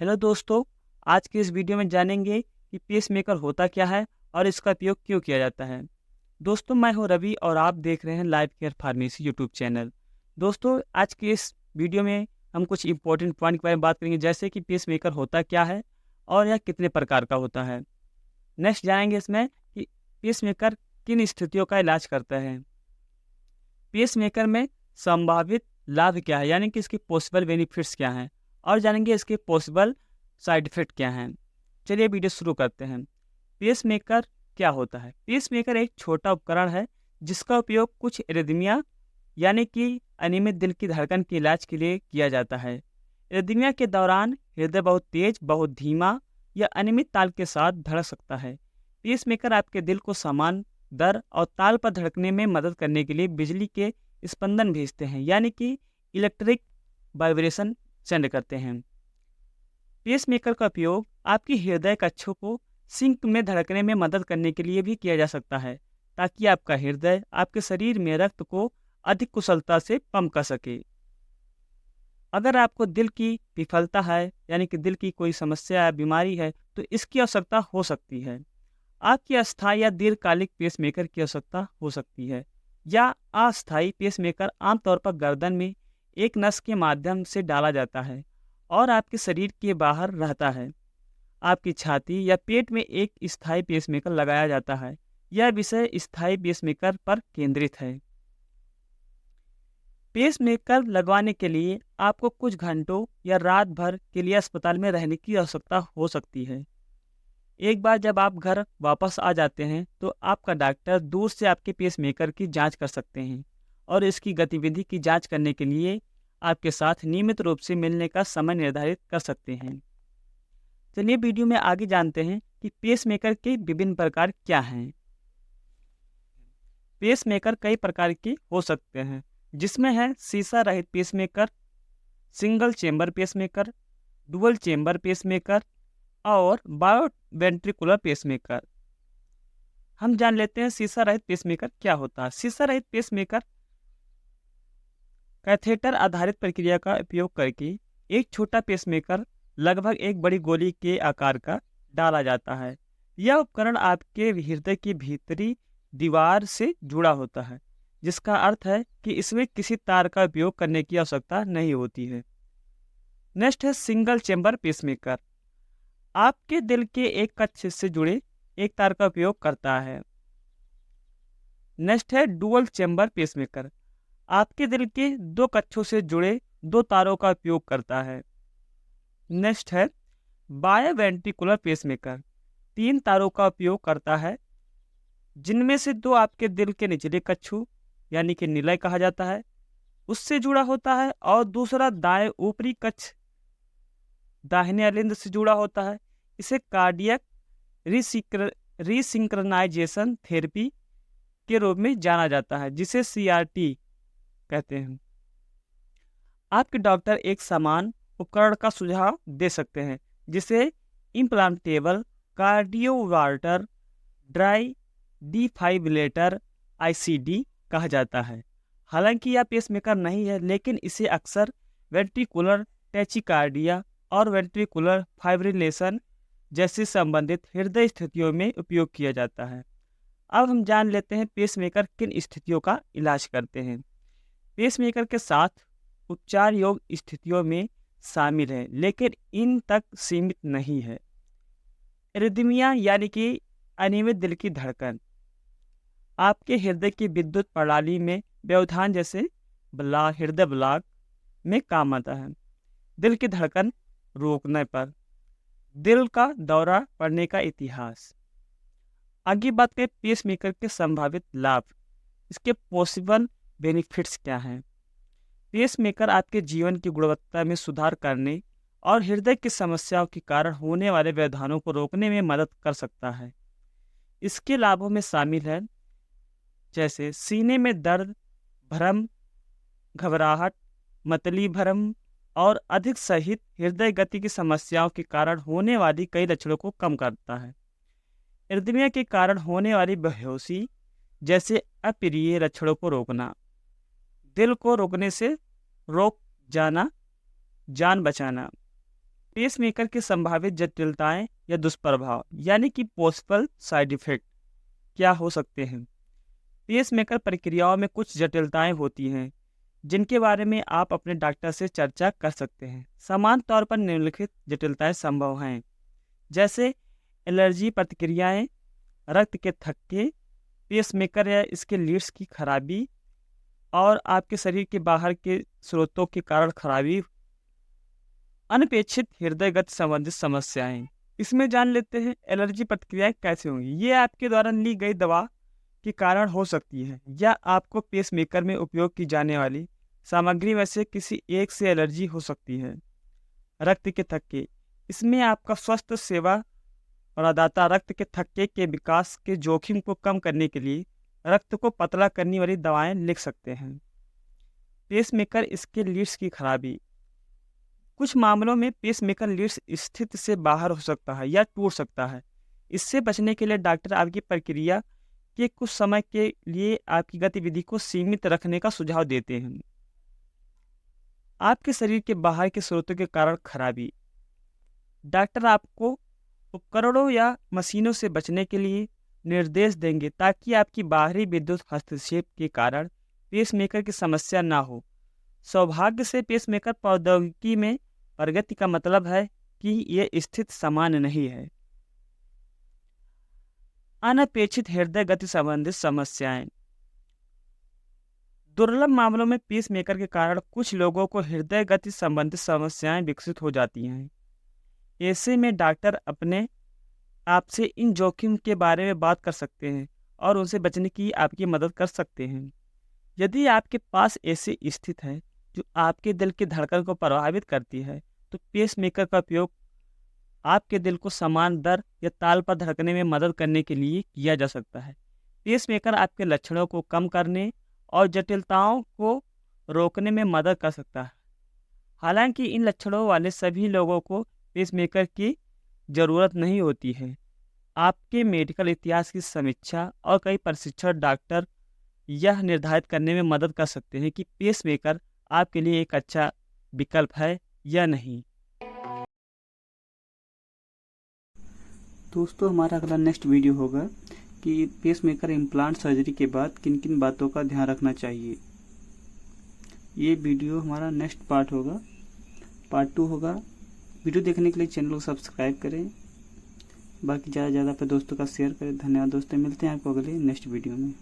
Hello दोस्तों, आज के इस वीडियो में जानेंगे कि पेसमेकर होता क्या है और इसका उपयोग क्यों किया जाता है। दोस्तों, मैं हूं रवि और आप देख रहे हैं life care pharmacy YouTube channel. दोस्तों, आज के इस वीडियो में हम कुछ इंपॉर्टेंट पॉइंट के बारे में बात करेंगे, जैसे कि पेसमेकर होता क्या है और यह कितने प्रकार का होता है। नेक्स्ट जानेंगे इसमें कि पेसमेकर किन स्थितियों का इलाज करता है। पेसमेकर में संभावित लाभ क्या है, यानी कि इसके पॉसिबल बेनिफिट्स क्या हैं, और जानेंगे इसके पॉसिबल साइड इफेक्ट क्या हैं। चलिए वीडियो शुरू करते हैं। पेसमेकर क्या होता है? पेसमेकर एक छोटा उपकरण है जिसका उपयोग कुछ एरिथमिया यानी कि अनियमित दिल की धड़कन के इलाज के लिए किया जाता है। एरिथमिया के दौरान हृदय बहुत तेज, बहुत धीमा या अनियमित ताल के साथ धड़क सकता है। पेसमेकर आपके दिल को समान दर और ताल पर धड़कने में मदद करने के लिए बिजली के स्पंदन भेजते हैं, यानी कि इलेक्ट्रिक वाइब्रेशन सेंड करते हैं। पेसमेकर का उपयोग आपकी हृदय कक्षों को सिंक में धड़कने में मदद करने के लिए भी किया जा सकता है, ताकि आपका हृदय आपके शरीर में रक्त को अधिक कुशलता से पंप कर सके। अगर आपको दिल की विफलता है, यानी कि दिल की कोई समस्या या बीमारी है, तो इसकी आवश्यकता हो सकती है। आपकी अस्थायी या दीर्घकालिक पेसमेकर की आवश्यकता हो सकती है, या अस्थायी पेसमेकर आमतौर पर गर्दन में एक नस के माध्यम से डाला जाता है और आपके शरीर के बाहर रहता है। आपकी छाती या पेट में एक स्थायी पेसमेकर लगाया जाता है। यह विषय स्थायी पेसमेकर पर केंद्रित है। पेसमेकर लगवाने के लिए आपको कुछ घंटों या रात भर के लिए अस्पताल में रहने की आवश्यकता हो सकती है। एक बार जब आप घर वापस आ जाते हैं, तो आपका डॉक्टर दूर से आपके पेसमेकर की जांच कर सकते हैं और इसकी गतिविधि की जांच करने के लिए आपके साथ नियमित रूप से मिलने का समय निर्धारित कर सकते हैं। चलिए वीडियो में आगे जानते हैं कि पेसमेकर के विभिन्न प्रकार क्या हैं। पेसमेकर कई प्रकार के हो सकते हैं, जिसमें है शीशा रहित pacemaker, single chamber pacemaker, dual chamber pacemaker और बायोवेंट्रिकुलर पेसमेकर। हम जान लेते हैं शीशा रहित पेसमेकर क्या होता है। शीशा रहित पेसमेकर कैथेटर आधारित प्रक्रिया का उपयोग करके एक छोटा पेसमेकर लगभग एक बड़ी गोली के आकार का डाला जाता है। यह उपकरण आपके हृदय की भीतरी दीवार से जुड़ा होता है, जिसका अर्थ है कि इसमें किसी तार का उपयोग करने की आवश्यकता नहीं होती है। नेक्स्ट है सिंगल चेंबर पेसमेकर। आपके दिल के एक कक्ष से जुड़े एक तार का उपयोग करता है। नेक्स्ट है डुअल चेंबर पेसमेकर। आपके दिल के दो कक्षों से जुड़े दो तारों का उपयोग करता है। नेक्स्ट है बायोवेंट्रिकुलर पेसमेकर। तीन तारों का उपयोग करता है, जिनमें से दो आपके दिल के निचले कक्षों, यानी कि निलय कहा जाता है, उससे जुड़ा होता है, और दूसरा दाएं ऊपरी कक्ष दाहिने अलिंद से जुड़ा होता है। इसे कार्डियक रीसिंक्रोनाइजेशन थेरेपी के रूप में जाना जाता है, जिसे CRT कहते हैं। आपके डॉक्टर एक समान उपकरण का सुझाव दे सकते हैं, जिसे implantable cardioverter dry defibrillator ICD कहा जाता है। हालांकि यह पेसमेकर नहीं है, लेकिन इसे अक्सर वेंट्रिकुलर टैचिकार्डिया और वेंट्रिकुलर फाइब्रिलेशन जैसी संबंधित हृदय स्थितियों में उपयोग किया जाता है। अब हम जान लेते हैं पेसमेकर किन स्थितियों का इलाज करते हैं। पेसमेकर के साथ उपचार योग्य स्थितियों में शामिल है, लेकिन इन तक सीमित नहीं है। एरिथमिया यानी कि अनियमित दिल की धड़कन आपके हृदय की विद्युत प्रणाली में व्यवधान, जैसे हृदय ब्लॉक में काम आता है। दिल की धड़कन रोकने पर दिल का दौरा पड़ने का इतिहास। आगे बात करें पेसमेकर के संभावित लाभ, इसके पॉसिबल बेनिफिट्स क्या हैं। पेसमेकर आपके जीवन की गुणवत्ता में सुधार करने और हृदय की समस्याओं के कारण होने वाले व्यवधानों को रोकने में मदद कर सकता है। इसके लाभों में शामिल है जैसे सीने में दर्द, भ्रम, घबराहट, मतली भ्रम और अधिक सहित हृदय गति की समस्याओं के कारण होने वाली कई लक्षणों को कम करता है। एरिथमिया के कारण होने वाली बेहोशी जैसे अप्रिय लक्षणों को रोकना, दिल को रोकने से रोक जाना, जान बचाना। पेसमेकर के संभावित जटिलताएं या दुष्प्रभाव यानी कि पॉसिबल साइड इफेक्ट क्या हो सकते हैं। पेसमेकर प्रक्रियाओं में कुछ जटिलताएं होती हैं जिनके बारे में आप अपने डॉक्टर से चर्चा कर सकते हैं। समान तौर पर निम्नलिखित जटिलताएं संभव हैं, जैसे एलर्जी प्रतिक्रियाएं, रक्त के थक्के, पेसमेकर या इसके लीड्स की खराबी और आपके शरीर के बाहर के स्रोतों के कारण खराबी, अनपेक्षित हृदय गति संबंधित समस्याएं। इसमें जान लेते हैं एलर्जी प्रतिक्रियाएं कैसे होंगी। ये आपके द्वारा ली गई दवा के कारण हो सकती है या आपको पेसमेकर में उपयोग की जाने वाली सामग्री में से किसी एक से एलर्जी हो सकती है। रक्त के थक्के, इसमें आपका स्वस्थ सेवा प्रदाता रक्त के थक्के के विकास के जोखिम को कम करने के लिए रक्त को पतला करने वाली दवाएं लिख सकते हैं। पेसमेकर इसके लीड्स की खराबी, कुछ मामलों में पेसमेकर लीड्स स्थिति से बाहर हो सकता है या टूट सकता है। इससे बचने के लिए डॉक्टर आपकी प्रक्रिया के कुछ समय के लिए आपकी गतिविधि को सीमित रखने का सुझाव देते हैं। आपके शरीर के बाहर के स्रोतों के कारण खराबी, डॉक्टर आपको उपकरणों या मशीनों से बचने के लिए निर्देश देंगे ताकि आपकी बाहरी विद्युत हस्तक्षेप के कारण पेसमेकर की समस्या ना हो। सौभाग्य से पेसमेकर प्रौद्योगिकी में प्रगति का मतलब है कि यह स्थिति सामान्य नहीं है। अनपेक्षित हृदय गति संबंधित समस्याएं, दुर्लभ मामलों में पेसमेकर के कारण कुछ लोगों को हृदय गति संबंधित समस्याएं विकसित हो जाती हैं। ऐसे में डॉक्टर अपने आपसे इन जोखिम के बारे में बात कर सकते हैं और उनसे बचने की आपकी मदद कर सकते हैं। यदि आपके पास ऐसी स्थिति है जो आपके दिल की धड़कन को प्रभावित करती है, तो पेसमेकर का उपयोग आपके दिल को समान दर या ताल पर धड़कने में मदद करने के लिए किया जा सकता है। पेसमेकर आपके लक्षणों को कम करने और जटिलताओं को रोकने में मदद कर सकता है। हालांकि इन लक्षणों वाले सभी लोगों को पेसमेकर की ज़रूरत नहीं होती है। आपके मेडिकल इतिहास की समीक्षा और कई प्रशिक्षण डॉक्टर यह निर्धारित करने में मदद कर सकते हैं कि पेसमेकर आपके लिए एक अच्छा विकल्प है या नहीं। दोस्तों, हमारा अगला नेक्स्ट वीडियो होगा कि पेसमेकर इम्प्लांट सर्जरी के बाद किन किन बातों का ध्यान रखना चाहिए। ये वीडियो हमारा नेक्स्ट पार्ट होगा, पार्ट 2 होगा। वीडियो देखने के लिए चैनल को सब्सक्राइब करें, बाकी ज़्यादा से ज़्यादा अपने दोस्तों का शेयर करें। धन्यवाद दोस्तों, मिलते हैं आपको अगले नेक्स्ट वीडियो में।